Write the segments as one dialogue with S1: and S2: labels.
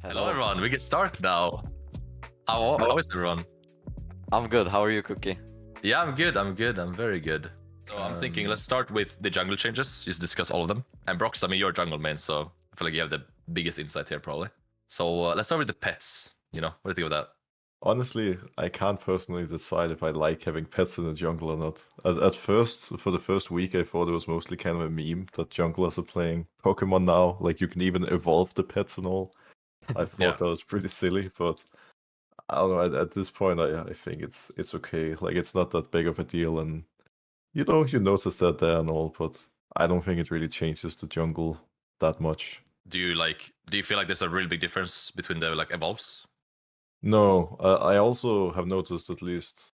S1: Hello everyone, we can start now. How is everyone?
S2: I'm good. How are you, Cookie?
S1: Yeah, I'm good, I'm very good. So I'm thinking let's start with the jungle changes, just discuss all of them. And Brox, I mean, you're a jungle main, so I feel like you have the biggest insight here probably. So let's start with the pets, what do you think of that?
S3: Honestly, I can't personally decide if I like having pets in the jungle or not. At first, for the first week, I thought it was mostly kind of a meme that junglers are playing Pokemon now. Like, you can even evolve the pets and all. I thought
S1: Yeah.
S3: that was pretty silly, but I don't know. At this point, I think it's okay. Like, it's not that big of a deal, and you notice that there and all, but I don't think it really changes the jungle that much.
S1: Do you feel like there's a really big difference between the evolves?
S3: No, I also have noticed, at least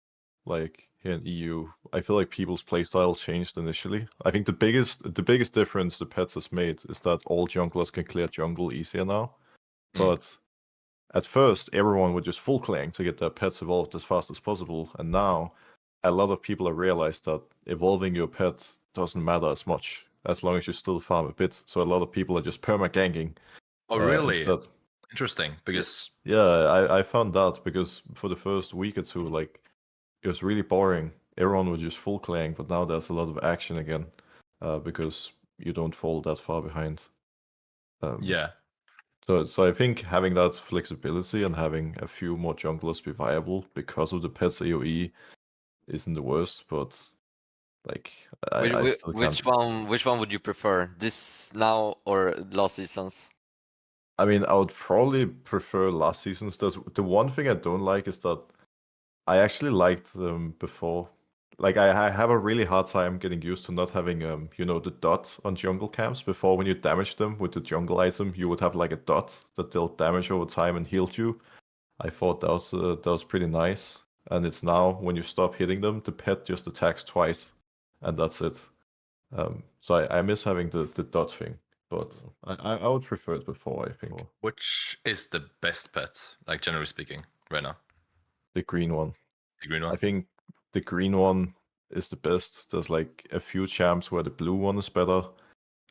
S3: like here in EU, I feel like people's playstyle changed initially. I think the biggest difference the pets has made is that all junglers can clear jungle easier now. But at first, everyone would just full clang to get their pets evolved as fast as possible, and now a lot of people have realized that evolving your pet doesn't matter as much as long as you still farm a bit. So a lot of people are just perma-ganking.
S1: Oh really?
S3: Instead.
S1: Interesting, because
S3: I found that because for the first week or two, like, it was really boring. Everyone was just full clang, but now there's a lot of action again, because you don't fall that far behind.
S1: yeah.
S3: So I think having that flexibility and having a few more junglers be viable because of the pets AoE isn't the worst, but like I still can't.
S2: Which one would you prefer? This now or last season's?
S3: I mean, I would probably prefer last season's. The one thing I don't like is that I actually liked them before. Like, I have a really hard time getting used to not having the dot on jungle camps. Before, when you damage them with the jungle item, you would have like a dot that they'll damage over time and heal you. I thought that was pretty nice. And it's now when you stop hitting them, the pet just attacks twice, and that's it. So I miss having the dot thing, but I would prefer it before, I think.
S1: Which is the best pet, like generally speaking, right now?
S3: The green one.
S1: The green one?
S3: I think the green one is the best. There's like a few champs where the blue one is better,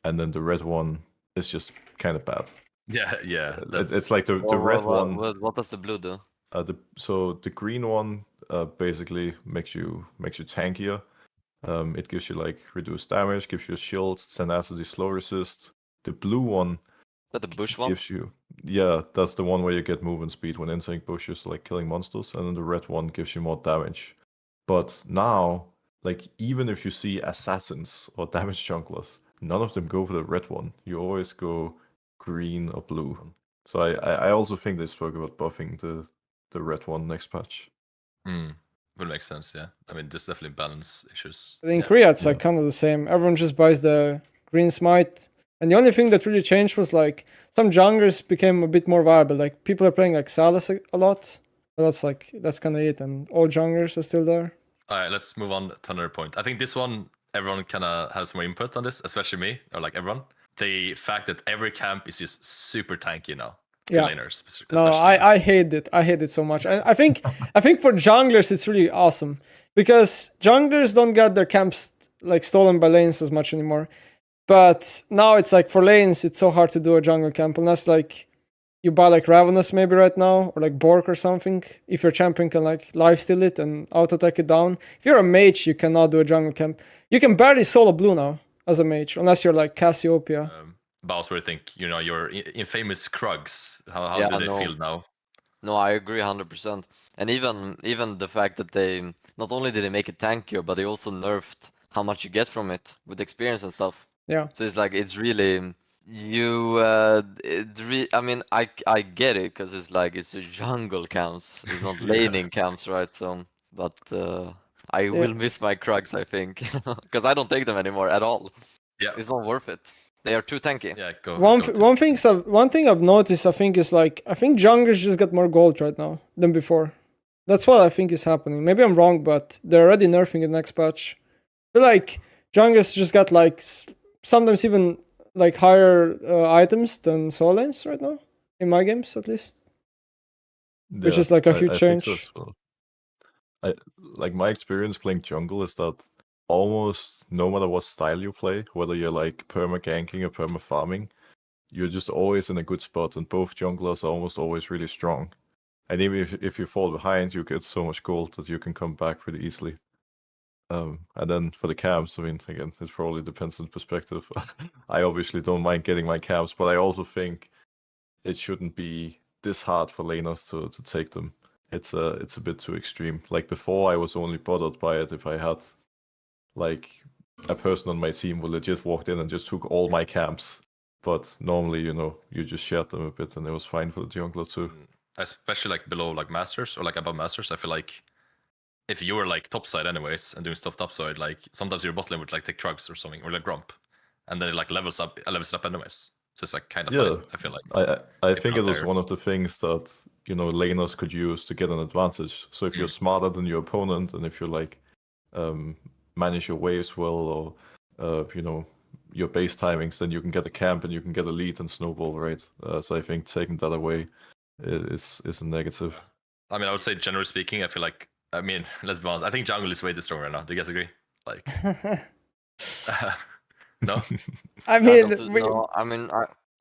S3: and then the red one is just kind of bad.
S1: Yeah.
S3: It's like the red one.
S2: What does the blue do?
S3: So the green one basically makes you tankier. It gives you like reduced damage, gives you a shield, tenacity, slow resist. The blue one
S2: Is that the bush one?
S3: gives you, yeah, that's the one where you get movement speed when entering bushes, like killing monsters, and then the red one gives you more damage. But now, like, even if you see assassins or damage junglers, none of them go for the red one. You always go green or blue. So I also think they spoke about buffing the red one next patch.
S1: Would make sense, yeah. I mean, there's definitely balance issues.
S4: In Korea, it's like kind of the same. Everyone just buys the green smite. And the only thing that really changed was like some junglers became a bit more viable. Like people are playing like Salas a lot. But that's kind of it. And all junglers are still there.
S1: All right, let's move on to another point. I think this one, everyone kind of has more input on this, especially me, or like everyone. The fact that every camp is just super tanky now.
S4: Yeah.
S1: Laners,
S4: no, I hate it. I hate it so much. I think for junglers it's really awesome because junglers don't get their camps like stolen by lanes as much anymore. But now it's like for lanes it's so hard to do a jungle camp unless like you buy like Ravenous maybe right now or like Bork or something. If your champion can like lifesteal it and auto attack it down. If you're a mage, you cannot do a jungle camp. You can barely solo blue now as a mage unless you're like Cassiopeia.
S1: Baus, what do you think? Your infamous Krugs. How do they feel now?
S2: No, I agree 100%. And even the fact that they not only did they make it tankier, but they also nerfed how much you get from it with experience and stuff.
S4: Yeah.
S2: So it's like it's really I mean, I get it because it's a jungle camps. It's not laning camps, right? So, but I will miss my Krugs, I think, because I don't take them anymore at all.
S1: Yeah,
S2: it's not worth it. They are too tanky.
S1: Yeah,
S4: one thing I've noticed, I think junglers just got more gold right now than before. That's what I think is happening. Maybe I'm wrong, but they're already nerfing it next patch. I feel like junglers just got like sometimes even like higher items than solo lanes right now in my games at least, which is like a huge change.
S3: So like my experience playing jungle is that almost no matter what style you play, whether you're like perma ganking or perma farming, you're just always in a good spot, and both junglers are almost always really strong. And even if you fall behind, you get so much gold that you can come back pretty easily. And then for the camps, I mean, again, it probably depends on perspective. I obviously don't mind getting my camps, but I also think it shouldn't be this hard for laners to take them. It's a bit too extreme. Like before, I was only bothered by it if I had like a person on my team who legit walked in and just took all my camps. But normally, you just shared them a bit, and it was fine for the jungler too.
S1: Especially like below like masters or like above masters, I feel like if you were like topside anyways and doing stuff topside, like sometimes your bot lane would like take Krugs or something or like Grump, and then it like levels up anyways. So it's like kind of fine, I feel like.
S3: I think it was
S1: there.
S3: one of the things that laners could use to get an advantage. So if you're smarter than your opponent, and if you like manage your waves well, or your base timings, then you can get a camp and you can get a lead and snowball, right? So I think taking that away is a negative.
S1: I mean, I would say generally speaking, I feel like, I mean, let's be honest, I think jungle is way too strong right now. Do you guys agree? Like, no?
S4: I mean,
S2: no, I mean,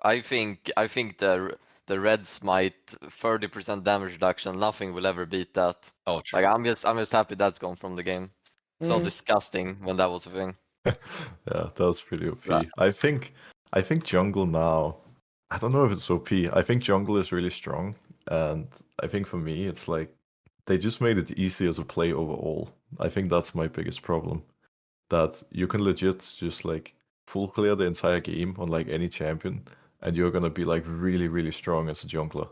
S2: I think the red smite 30% damage reduction, nothing will ever beat that.
S1: Oh, true.
S2: Like I'm just happy that's gone from the game. So disgusting when that was a thing.
S3: Yeah, that's pretty OP.
S2: Yeah.
S3: I think jungle now, I don't know if it's OP. I think jungle is really strong, and I think for me it's like they just made it easier to play overall. I think that's my biggest problem. That you can legit just like full clear the entire game on like any champion, and you're gonna be like really, really strong as a jungler.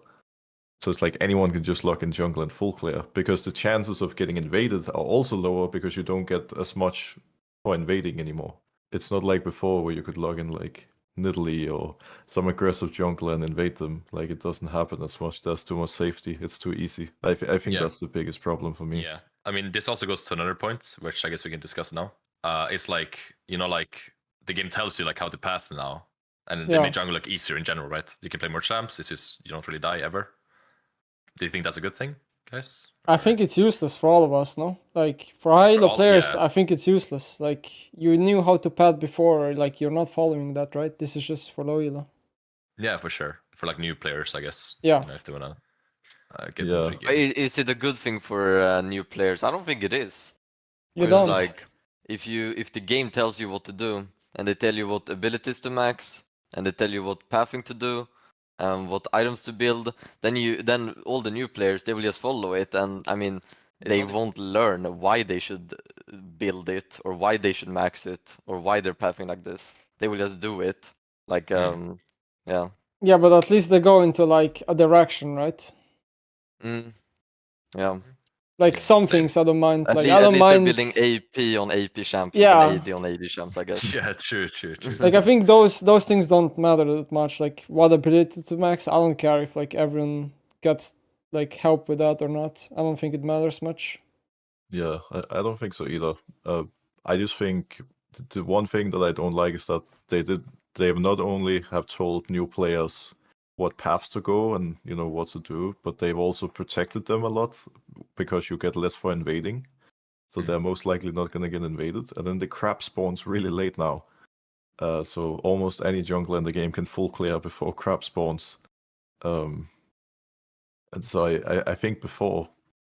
S3: So it's like anyone can just lock in jungle and full clear, because the chances of getting invaded are also lower because you don't get as much for invading anymore. It's not like before where you could log in like Nidalee or some aggressive jungler and invade them. Like it doesn't happen as much. There's too much safety. It's too easy. I think that's the biggest problem for me.
S1: Yeah, I mean, this also goes to another point, which I guess we can discuss now. It's like, like the game tells you like how to path now, and they made jungle like easier in general, right? You can play more champs. It's just you don't really die ever. Do you think that's a good thing, guys?
S4: I think it's useless for all of us, no? Like, for high-elo players, I think it's useless. Like, you knew how to pad before, like, you're not following that, right? This is just for low elo.
S1: Yeah, for sure. For, like, new players, I guess.
S4: Yeah.
S1: If they want to get into the game.
S2: Is it a good thing for new players? I don't think it is.
S4: You don't.
S2: Like, if the game tells you what to do, and they tell you what abilities to max, and they tell you what pathing to do, what items to build, then all the new players, they will just follow it, and I mean they won't learn why they should build it or why they should max it or why they're pathing like this. They will just do it. Like yeah.
S4: Yeah, but at least they go into like a direction, right?
S2: Yeah.
S4: Like some things I don't mind.
S2: At
S4: like
S2: least,
S4: I don't mind
S2: building AP on AP champs
S4: Yeah.
S2: and AD on AD champs, I guess.
S1: Yeah, true.
S4: Like I think those things don't matter that much. Like what ability to max, I don't care if like everyone gets like help with that or not. I don't think it matters much.
S3: Yeah, I don't think so either. I just think the one thing that I don't like is that they have not only have told new players what paths to go and what to do, but they've also protected them a lot because you get less for invading. So they're most likely not going to get invaded. And then the crab spawns really late now. So almost any jungler in the game can full clear before crab spawns. And so I think before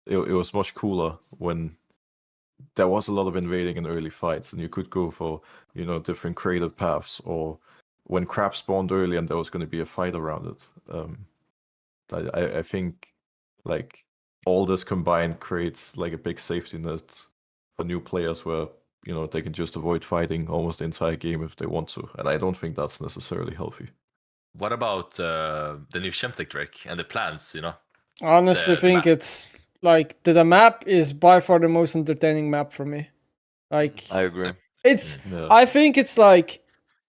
S3: it was much cooler when there was a lot of invading in early fights and you could go for, different creative paths, or when crab spawned early and there was going to be a fight around it. I think like all this combined creates like a big safety net for new players where they can just avoid fighting almost the entire game if they want to, and I don't think that's necessarily healthy.
S1: What about the new Chemtech Drake and the plans?
S4: I honestly think it's like the map is by far the most entertaining map for me. Like
S2: I agree.
S4: It's I think it's like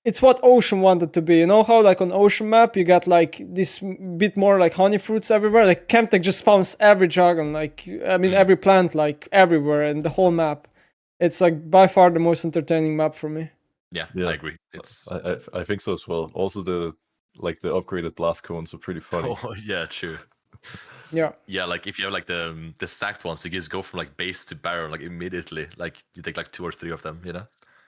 S4: it's what Ocean wanted to be. You know how like on Ocean map you got like this bit more like honey fruits everywhere? Like Chemtech just spawns every dragon, like I mean every plant like everywhere in the whole map. It's like by far the most entertaining map for me.
S1: Yeah. I agree. It's
S3: I think so as well. Also the upgraded blast cones are pretty funny.
S1: Oh yeah, true. Yeah, like if you have like the stacked ones, you just go from like base to barrel like immediately. Like you take like 2 or 3 of them,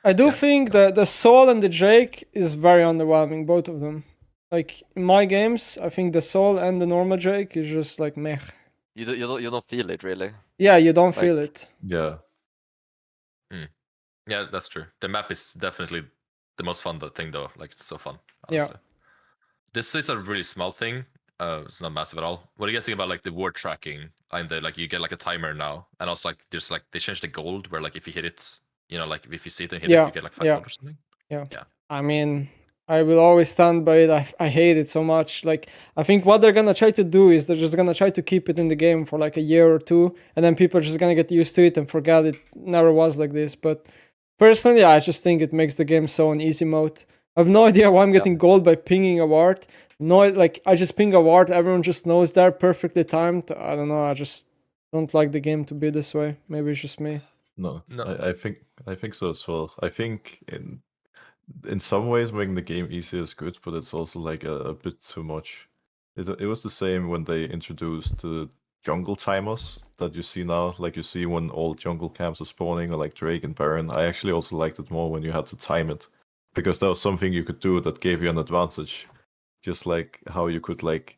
S1: I do think
S4: the Soul and the Drake is very underwhelming, both of them. Like in my games, I think the Soul and the normal Drake is just like meh.
S2: You don't feel it really.
S4: Yeah, you don't
S2: Like-
S4: feel it.
S3: Yeah.
S1: Yeah, that's true. The map is definitely the most fun thing though. Like it's so fun.
S4: Yeah.
S1: Honestly. This is a really small thing. It's not massive at all. What do you guys think about like the ward tracking and the like you get like a timer now, and also like there's like they changed the gold where like if you hit it, you know, like if you see it and hit
S4: Yeah,
S1: it, you get like 5
S4: yeah.
S1: gold or something.
S4: I mean, I will always stand by it. I hate it so much. Like, I think what they're gonna try to do is they're just gonna try to keep it in the game for like a year or two, and then people are just gonna get used to it and forget it never was like this. But personally, I just think it makes the game so an easy mode. I have no idea why I'm getting gold by pinging a ward. No, like I just ping a ward, everyone just knows they're perfectly timed. I don't know. I just don't like the game to be this way. Maybe it's just me.
S3: No,
S1: No.
S3: I think so as well. I think in some ways making the game easier is good, but it's also like a bit too much. It was the same when they introduced the jungle timers that you see now. Like you see when all jungle camps are spawning, or like Drake and Baron. I actually also liked it more when you had to time it, because there was something you could do that gave you an advantage. Just like how you could like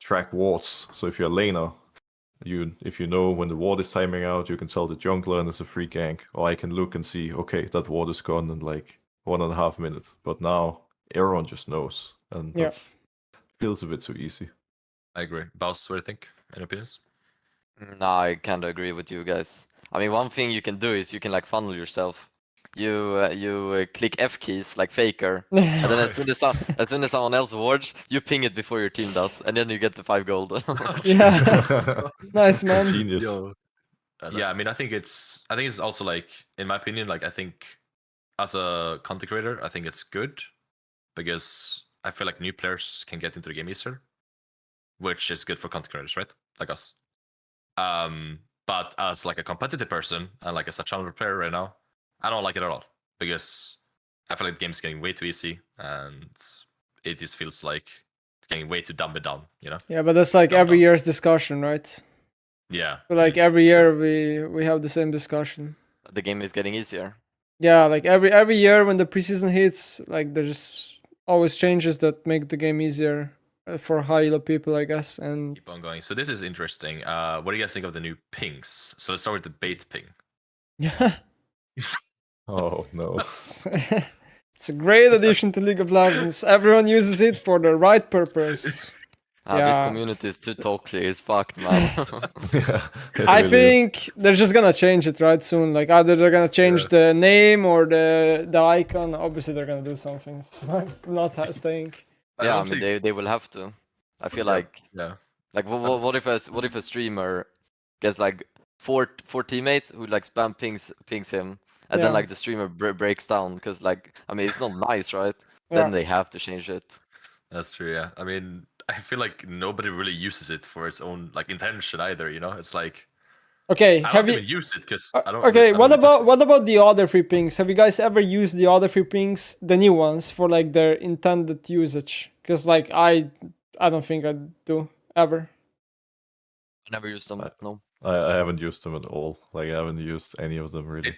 S3: track wards. So if you're a laner, if you know when the ward is timing out, you can tell the jungler and it's a free gank. Or I can look and see, okay, that ward is gone in like 1.5 minutes. But now everyone just knows, and
S4: Yeah.
S3: that feels a bit too easy.
S1: I agree. Baus, what do you think? Any opinions?
S2: No, I kind of agree with you guys. I mean, one thing you can do is you can like funnel yourself. You click F keys like Faker, and then as soon as someone else wards, you ping it before your team does, and then you get the 5 gold.
S4: Yeah. Nice, man.
S3: Genius.
S1: Yeah, I mean, I think it's also like, in my opinion, like I think as a content creator, I think it's good because I feel like new players can get into the game easier, which is good for content creators, right? Like us. But as like a competitive person and like as a challenger player right now, I don't like it at all because I feel like the game's getting way too easy and it just feels like it's getting way too dumbed down, you know?
S4: Yeah, but that's like
S1: No,
S4: every
S1: no.
S4: year's discussion, right?
S1: Yeah.
S4: But like every year we have the same discussion.
S2: The game is getting easier.
S4: Yeah, like every year when the preseason hits, like there's always changes that make the game easier for high elo people, I guess. And
S1: Keep on going. So this is interesting. What do you guys think of the new pings? So let's start with the bait ping.
S4: yeah,
S3: Oh no.
S4: it's it's a great addition to League of Legends. Everyone uses it for the right purpose.
S2: This
S4: Yeah.
S2: community is too toxic. It's fucked, man.
S3: Yeah, it
S4: I
S3: really is.
S4: think they're just gonna change it right soon. Like either they're gonna change the name or the icon. Obviously, they're gonna do something. It's not staying.
S2: Yeah, I
S1: don't
S2: mean
S1: think-
S2: they will have to. I feel
S1: Yeah.
S2: like
S1: Yeah.
S2: what if a streamer gets like four teammates who like spam pings him, and
S4: Yeah.
S2: then like the streamer breaks down because like I mean it's not nice, right?
S4: Yeah.
S2: Then they have to change it.
S1: That's true, yeah. I mean, I feel like nobody really uses it for its own like intention either, you know? It's like
S4: Okay,
S1: I
S4: have
S1: don't
S4: you?
S1: even use it because I don't
S4: Okay,
S1: I don't
S4: what
S1: really touch
S4: about the other free pings? Have you guys ever used the other free pings, the new ones, for like their intended usage? Because like I don't think I do ever.
S2: I never used them. No.
S3: I haven't used them at all. Like I haven't used any of them really.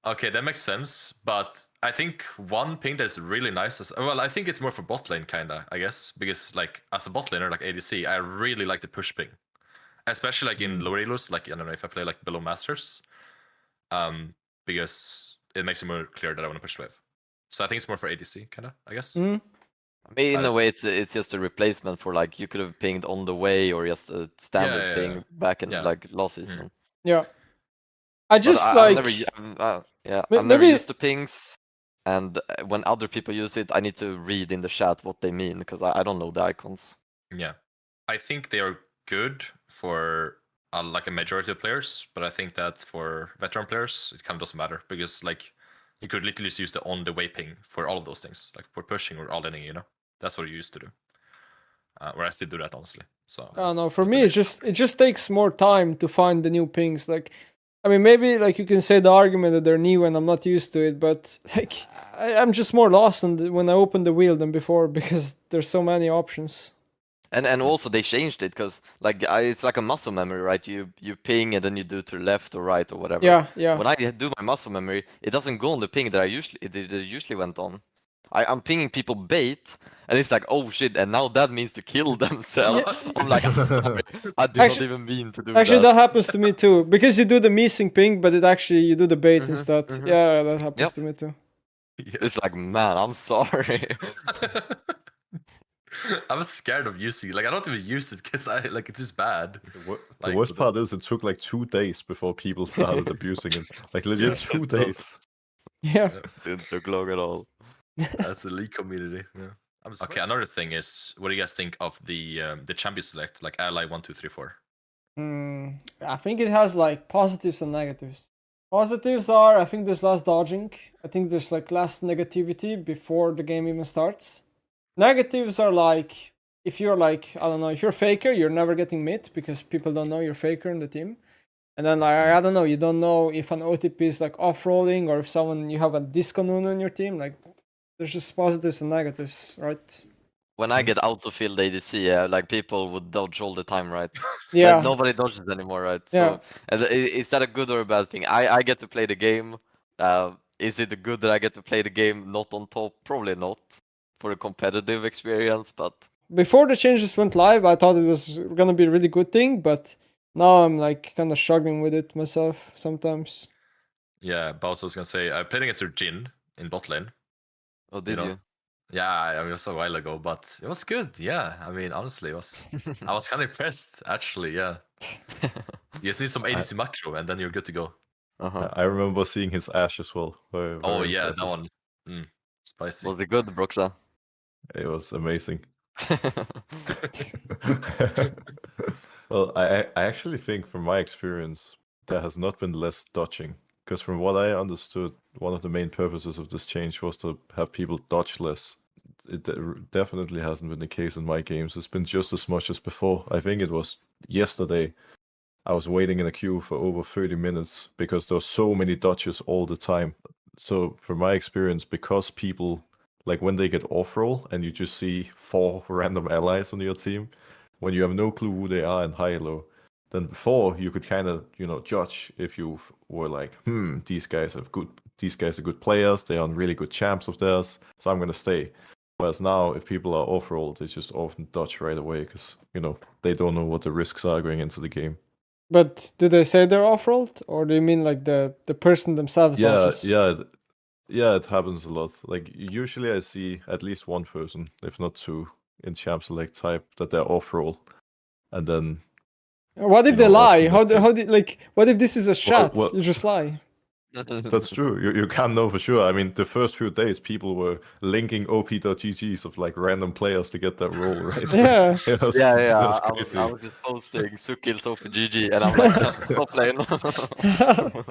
S1: Okay, that makes sense. But I think one ping that's really nice is, well, I think it's more for bot lane kinda, I guess. Because like as a bot laner, like ADC, I really like the push ping. Especially like in lower elos, like I don't know if I play like below masters. Because it makes it more clear that I want to push the wave. So I think it's more for ADC kinda, I guess.
S4: Mm.
S2: I mean, in
S1: I-
S2: a way, it's just a replacement for like you could have pinged on the way or just a standard
S1: yeah,
S2: ping
S1: yeah.
S2: back in
S1: Yeah.
S2: like last season.
S4: Yeah. I
S2: But
S4: just
S2: I've
S4: like
S2: never, yeah,
S4: May-
S2: I've never
S4: maybe-
S2: used the pings, and when other people use it, I need to read in the chat what they mean because I don't know the icons.
S1: Yeah, I think they are good for like a majority of players, but I think that for veteran players, it kind of doesn't matter because like you could literally just use the on the way ping for all of those things, like for pushing or all inning, you know. That's what you used to do. Or I still do that honestly. So
S4: I don't know. For me, it just takes more time to find the new pings. Like, I mean, maybe like you can say the argument that they're new and I'm not used to it, but like I'm just more lost when I open the wheel than before because there's so many options.
S2: And also they changed it because like it's like a muscle memory, right? You ping and then you do to the left or right or whatever.
S4: Yeah, yeah.
S2: When I do my muscle memory, it doesn't go on the ping that it usually went on. I'm pinging people bait, and it's like, oh shit, and now that means to kill themselves. I'm like, I'm sorry, I did not even mean to do
S4: Actually,
S2: that.
S4: that happens to me too. Because you do the missing ping, but you do the bait instead.
S2: mhm.
S4: Yeah, that happens
S2: Yep.
S4: to me too.
S2: It's like, man, I'm sorry.
S1: I was scared of using it. Like I don't even use it because it's just bad.
S3: The worst part is it took like 2 days before people started abusing it. Like legit 2 days.
S4: Yeah.
S2: Didn't look long at all.
S1: That's the league community. Yeah. Okay, another thing is, what do you guys think of the Championselect, like Ally 1, 2, 3, 4?
S4: I think it has like positives and negatives. Positives are, I think there's less dodging. I think there's like less negativity before the game even starts. Negatives are like, if you're like, I don't know, if you're a faker, you're never getting mid because people don't know you're faker in the team. And then like, I don't know, you don't know if an OTP is like off-rolling or if you have a disco Nuno in your team. Like, there's just positives and negatives, right?
S2: When I get out-of-field ADC, yeah, like people would dodge all the time, right?
S4: Yeah.
S2: Like, nobody dodges anymore, right?
S4: Yeah.
S2: So, and is that a good or a bad thing? I get to play the game. Is it good that I get to play the game not on top? Probably not for a competitive experience, but
S4: Before the changes went live, I thought it was gonna be a really good thing, but now I'm like kind of struggling with it myself sometimes.
S1: Yeah, but I was gonna say I played against your Jin in bot lane.
S2: oh, did you?
S1: Yeah, I mean it was a while ago, but it was good. Yeah, I mean honestly, it was. I was kind of impressed actually. Yeah, you just need some ADC macro, and then you're good to go.
S3: I remember seeing his Ash as well. Very,
S1: Oh
S3: very
S1: yeah,
S3: impressive.
S1: that one. Spicy.
S2: Was it good, Broxa?
S3: It was amazing. Well, I actually think from my experience, there has not been less dodging. Because from what I understood, one of the main purposes of this change was to have people dodge less. It definitely hasn't been the case in my games. It's been just as much as before. I think it was yesterday. I was waiting in a queue for over 30 minutes because there were so many dodges all the time. So from my experience, because people, like when they get off-roll and you just see 4 random allies on your team, when you have no clue who they are in high-low, then before you could kind of, judge if you were like, these guys are good players, they are really good champs of theirs, so I'm gonna stay. Whereas now, if people are off-rolled, they just often dodge right away because, they don't know what the risks are going into the game.
S4: But do they say they're off-rolled, or do you mean like the person themselves dodges?
S3: Yeah, it happens a lot. Like usually I see at least one person, if not 2, in Championselect type that they're off-roll. And then
S4: What if they lie? How do like? What if this is a shot?
S3: well-
S4: You just lie.
S3: that's true. You can't know for sure. I mean, the first few days people were linking op.ggs of like random players to get that roll, right?
S4: Yeah.
S3: It was
S2: I
S3: crazy.
S2: was just posting Sukil's OpenGG, and I'm like, stop playing.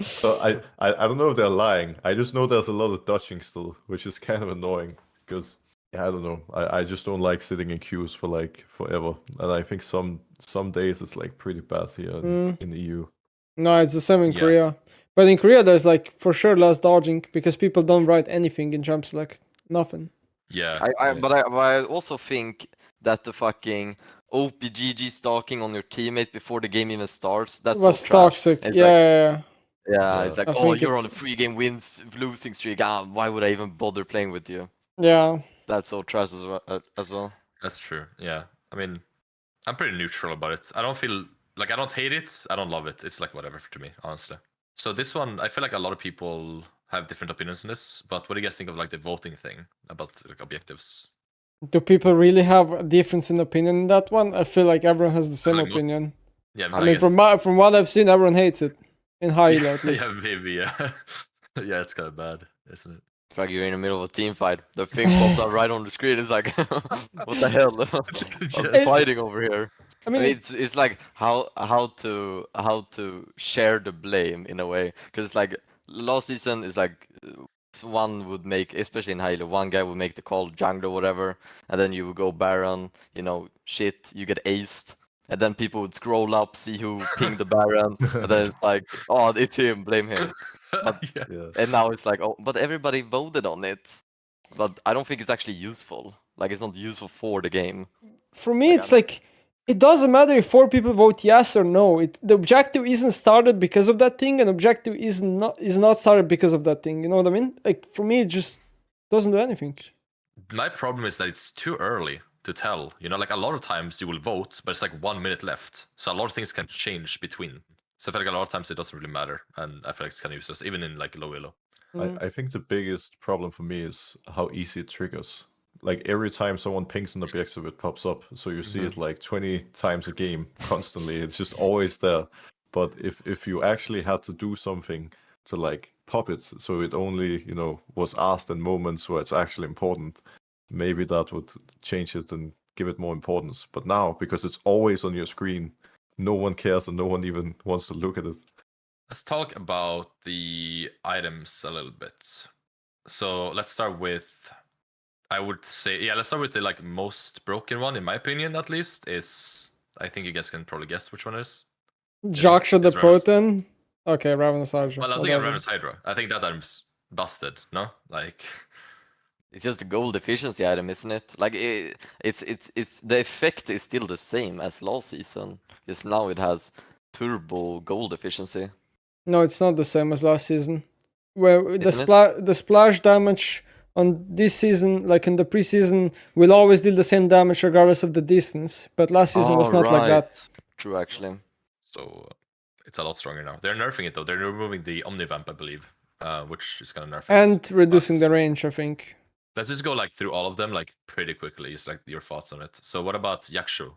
S3: So I don't know if they're lying. I just know there's a lot of dodging still, which is kind of annoying because I don't know. I just don't like sitting in queues for like forever, and I think some days it's like pretty bad here in the EU.
S4: No, it's the same in
S1: Yeah.
S4: Korea. But in Korea, there's like for sure less dodging because people don't write anything in Championselect. Nothing.
S1: Yeah.
S2: But I also think that the fucking OPGG stalking on your teammates before the game even starts, that's
S4: It was
S2: so trash.
S4: toxic.
S2: It's
S4: Yeah.
S2: Yeah, it's like,
S4: I
S2: oh,
S4: think
S2: you're on a 3-game wins losing streak. Why would I even bother playing with you?
S4: Yeah.
S2: That's so trash as well.
S1: That's true. Yeah. I mean, I'm pretty neutral about it. I don't feel like I don't hate it. I don't love it. It's like whatever to me, honestly. So this one, I feel like a lot of people have different opinions on this. But what do you guys think of like the voting thing about like objectives?
S4: Do people really have a difference in opinion in that one? I feel like everyone has the same
S1: like most-
S4: opinion.
S1: Yeah.
S4: I mean, from what I've seen, everyone hates it. In high elo, at least.
S1: Yeah, maybe. Yeah. Yeah, it's kind of bad, isn't it?
S2: It's like you're in the middle of a team fight. The thing pops up right on the screen. It's like, what the hell? I'm fighting over here.
S4: I mean,
S2: It's like how to share the blame in a way, because it's like last season is like one would make, especially in Halo, one guy would make the call jungler or whatever, and then you would go Baron, shit, you get aced, and then people would scroll up, see who pinged the Baron, and then it's like, oh, it's him, blame him. But,
S3: Yeah.
S2: and now it's like, oh, but everybody voted on it. But I don't think it's actually useful. Like, it's not useful for the game.
S4: for me, it's like it doesn't matter if 4 people vote yes or no. The objective isn't started because of that thing, and objective is not started because of that thing. You know what I mean? Like for me, it just doesn't do anything.
S1: my problem is that it's too early to tell. You know, like a lot of times you will vote, but it's like 1 minute left, so a lot of things can change between. So I feel like a lot of times it doesn't really matter, and I feel like it's kind of useless, even in like low elo.
S3: I think the biggest problem for me is how easy it triggers. Like every time someone pings an objective, it pops up. So you see it like 20 times a game constantly. It's just always there. But if you actually had to do something to like pop it, so it only, you know, was asked in moments where it's actually important, maybe that would change it and give it more importance. But now, because it's always on your screen, no one cares and no one even wants to look at it.
S1: Let's talk about the items a little bit. So let's start with, I would say, yeah, let's start with the like most broken one, in my opinion, at least, is, I think you guys can probably guess which one it is.
S4: Jaksha the
S1: It's Ravenous.
S4: Protean. Okay, Ravenous Hydra.
S1: Well, I was thinking
S4: whatever.
S1: Ravenous Hydra. I think that item's busted, no? Like,
S2: It's just a gold efficiency item, isn't it? Like it's the effect is still the same as last season. Just now it has turbo gold efficiency.
S4: No, it's not the same as last season. Where the
S2: Isn't
S4: the splash damage on this season, like in the preseason, will always deal the same damage regardless of the distance. But last season was not like that.
S2: True, actually.
S1: so it's a lot stronger now. They're nerfing it though. They're removing the Omnivamp, I believe, which is gonna nerf it.
S4: And reducing the
S1: But
S4: range, I think.
S1: let's just go like through all of them like pretty quickly. Just like your thoughts on it. So what about Yakshu?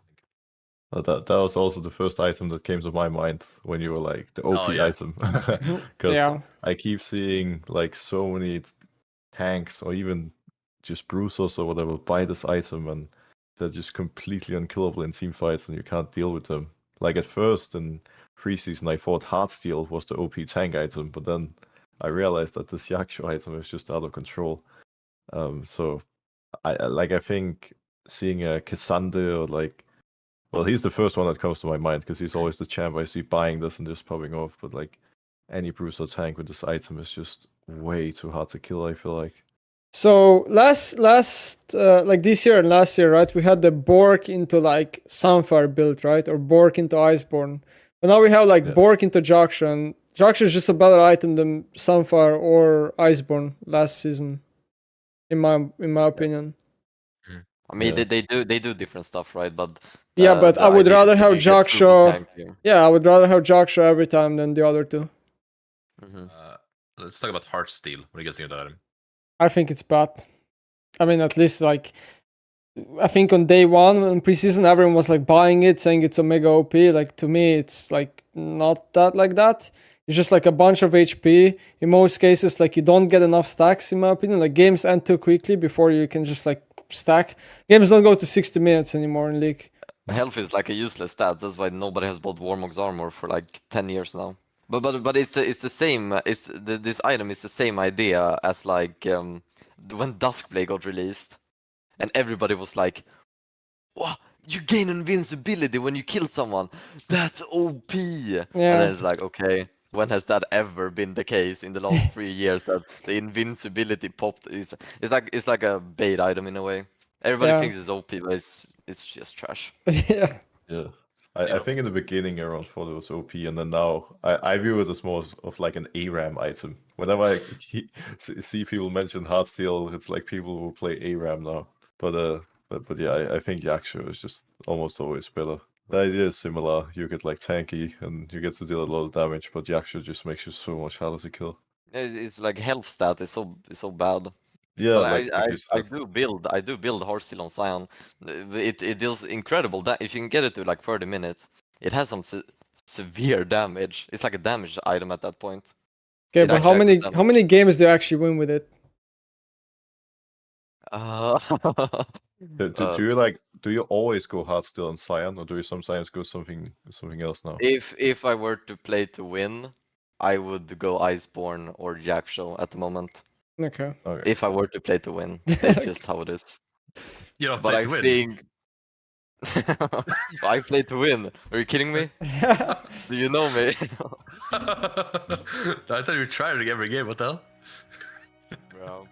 S3: That was also the first item that came to my mind when you were like the OP
S1: yeah.
S3: item. Because
S4: Yeah.
S3: I keep seeing like so many tanks or even just bruisers or whatever buy this item and they're just completely unkillable in team fights and you can't deal with them. Like at first in Preseason I thought Heartsteel was the OP tank item, but then I realized that this Yakshu item is just out of control. So I think seeing a Cassandra or like, well, he's the first one that comes to my mind because he's always the champ I see buying this and just popping off. But like any bruiser tank with this item is just way too hard to kill, I feel like.
S4: So last like this year and last year, right? We had the Bork into like Sunfire build, right? Or Bork into Iceborne. But now we have like Bork into Jaksha, and Jaksha is just a better item than Sunfire or Iceborne last season, in my opinion.
S2: I mean,
S3: Yeah.
S2: they do different stuff, right? But
S4: Yeah, but
S2: the
S4: I would
S2: idea is
S4: rather
S2: that
S4: have
S2: you get turbo
S4: Jaksha.
S2: tank here.
S4: Yeah, I would rather have Jaksha every time than the other two.
S1: Let's talk about Heartsteel. What do you guys think of that item?
S4: I think it's bad. I mean, at least like, I think on day one in preseason, everyone was like buying it, saying it's Omega OP. Like to me, it's like not that like that. It's just like a bunch of HP. In most cases, like you don't get enough stacks, in my opinion. Like games end too quickly before you can just like stack. Games don't go to 60 minutes anymore in League.
S2: Health is like a useless stat. That's why nobody has bought Warmog's armor for like 10 years now. But it's the same. This item is the same idea as like when Duskblade got released, and everybody was like, "What? You gain invincibility when you kill someone? That's OP!"
S4: Yeah.
S2: And then it's like, okay, when has that ever been the case in the last 3 years that the invincibility popped? It's like a bait item in a way. Everybody
S4: Yeah.
S2: thinks it's OP, but it's just trash.
S4: Yeah.
S3: Yeah. I think in the beginning everyone thought it was OP, and then now I view it as more of like an ARAM item. Whenever I see people mention Heartsteel, it's like people who play ARAM now. But yeah, I think Yaksha is just almost always better. The idea is similar. You get like tanky and you get to deal a lot of damage, but Yaksha just makes you so much harder to kill.
S2: It's like health stat is so bad.
S3: Yeah,
S2: But
S3: like you
S2: I
S3: said.
S2: do build Heartsteel on Sion. It deals incredible. If you can get it to like 30 minutes, it has some severe damage. It's like a damage item at that point.
S4: Okay,
S2: It
S4: but
S2: actually has
S4: how many games do you actually win with it?
S3: Do you always go Heartsteel and Cyan, or do you sometimes go something else now?
S2: If I were to play to win, I would go Iceborne or Jackshaw at the moment.
S4: Okay.
S2: If I were to play to win, that's just how it is.
S1: You don't
S2: But
S1: play
S2: I
S1: to win.
S2: think I play to win. Are you kidding me? Do you know me?
S1: I thought you were trying every game. What the hell?
S2: Bro.